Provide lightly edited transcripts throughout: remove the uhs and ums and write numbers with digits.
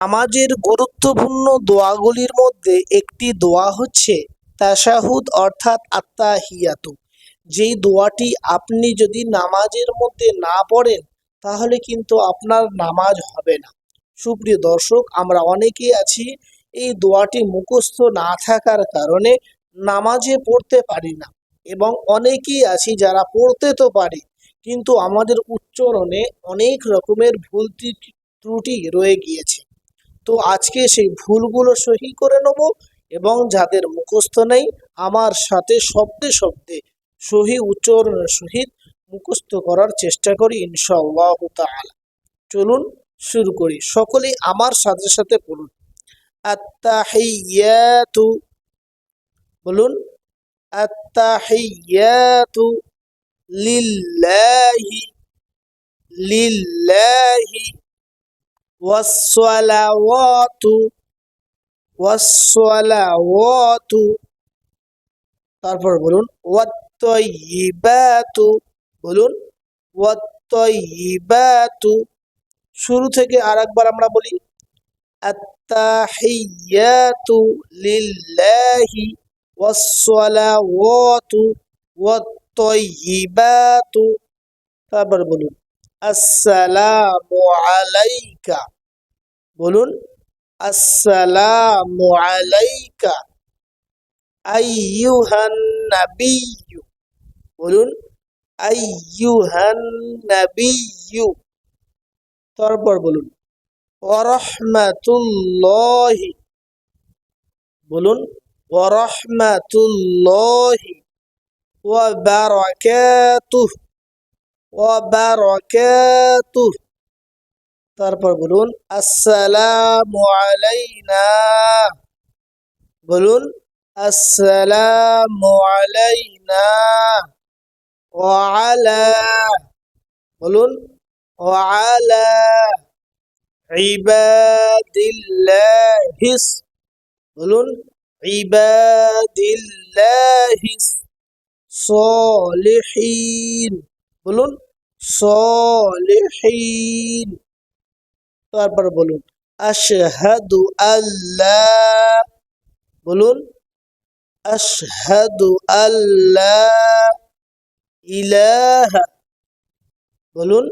নামাজের গুরুত্বপূর্ণ দোয়াগুলির মধ্যে একটি দোয়া হচ্ছে তাশাহুদ অর্থাৎ আত্তাহিয়াতু। যেই দোয়াটি আপনি যদি নামাজের মধ্যে না পড়েন তাহলে কিন্তু আপনার নামাজ হবে না। সুপ্রিয় দর্শক, আমরা অনেকেই আছি এই দোয়াটি মুখস্থ না থাকার কারণে নামাজে পড়তে পারি না, এবং অনেকেই আছি যারা পড়তে তো পারি কিন্তু আমাদের উচ্চারণে অনেক রকমের ভুল ত্রুটি রয়ে গিয়েছে। তো আজকে সেই ভুলগুলো সহি করে নেব, এবং যাদের মুখস্থ নেই আমার সাথে শব্দে শব্দে সহি উচ্চারণের সহিত মুখস্থ করার চেষ্টা করি ইনশাআল্লাহ তাআলা। চলুন শুরু করি। সকলেই আমার সাথে সাথে পড়ুন। আত্তাহিয়াতু, বলুন আত্তাহিয়াতু লিল্লাহি, লিল্লাহি ওয়াসসালাওয়াতু, ওয়াসসালাওয়াতু, তারপর বলুন ওয়াত্তাইয়িবাতু, বলুন ওয়াত্তাইয়িবাতু। শুরু থেকে আরেকবার আমরা বলি আত্তাহিয়াতু লিল্লাহি ওয়াসসালাওয়াতু ওয়াত্তাইয়িবাতু। তারপর বলুন আসসালামু আলাইকা, বলুন আসসালামু আলাইকা আইয়ুহান নাবিয়্যু, বলুন আইয়ুহান নাবিয়্যু। তারপর বলুন ওয়া রাহমাতুল্লাহি, বলুন ওয়া রাহমাতুল্লাহি ওয়া বারাকাতুহু, ওয়া বারাকাতুহু। তারপর বলুন আসসালামু আলাইনা, বলুন আসসালামু আলাইনা ওয়া আলা, বলুন ওয়া আলা ইবাদিল্লাহিস, বলুন ইবাদিল্লাহিস সলিহিন, বলুন সলিহিন। তারপর বলুন আশহাদু আল্লাহ, বলুন আশহাদু আল্লাহ ইলাহা, বলুন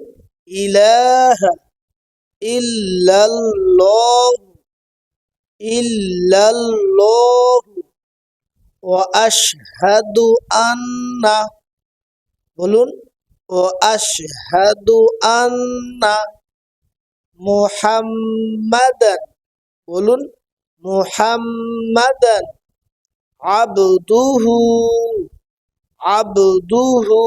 ইলাহা ইল্লাল্লাহ, ইল্লাল্লাহ ওয়া আশহাদু আন্না, বলুন ওয়া আশহাদু আন্না মুহাম্মাদান, বলুন মুহাম্মাদান আবদুহু, আবদুহু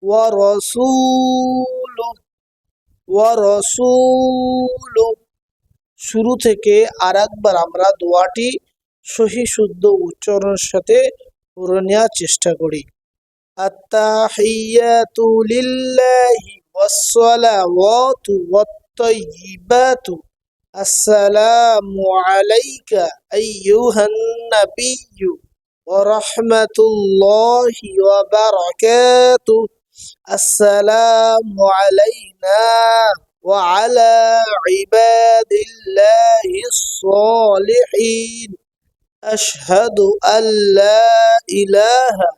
ওয়া রাসূলুহু, ওয়া রাসূলুহু। শুরু থেকে আরেকবার আমরা দোয়াটি সহি শুদ্ধ উচ্চারণের সাথে পড়ে নেওয়ার চেষ্টা করি। আত্তাহিয়াতু লিল্লাহি ওয়াসসালাওয়াতু ওয়াত্তাইয়িবাতু আসসালামু আলাইকা আইয়ুহান নাবিয়্যু ওয়া রাহমাতুল্লাহি ওয়া বারাকাতুহু আসসালামু আলাইনা ওয়া আলা ইবাদিল্লাহিস সলিহিন আশহাদু আল্লা ইলাহা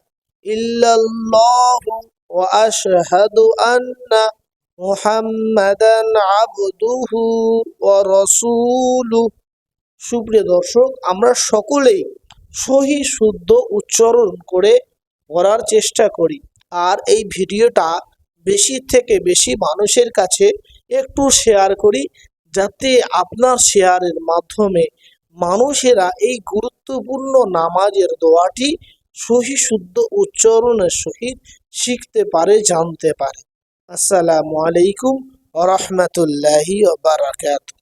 ইল্লাল্লাহু ওয়া আশহাদু আন্না মুহাম্মাদান আবদুহু ওয়া রাসূলুহু। সুপ্রিয় দর্শক, আমরা সকলেই সহি শুদ্ধ উচ্চারণ করে পড়ার চেষ্টা করি, আর এই ভিডিওটা বেশি থেকে বেশি মানুষের কাছে একটু শেয়ার করি, যাতে আপনার শেয়ারের মাধ্যমে মানুষেরা এই গুরুত্বপূর্ণ নামাজের দোয়াটি সহি শুদ্ধ উচ্চারণের সহিত শিখতে পারে, জানতে পারে। আসসালামু আলাইকুম ওয়া রাহমাতুল্লাহি ওয়া বারাকাতুহু।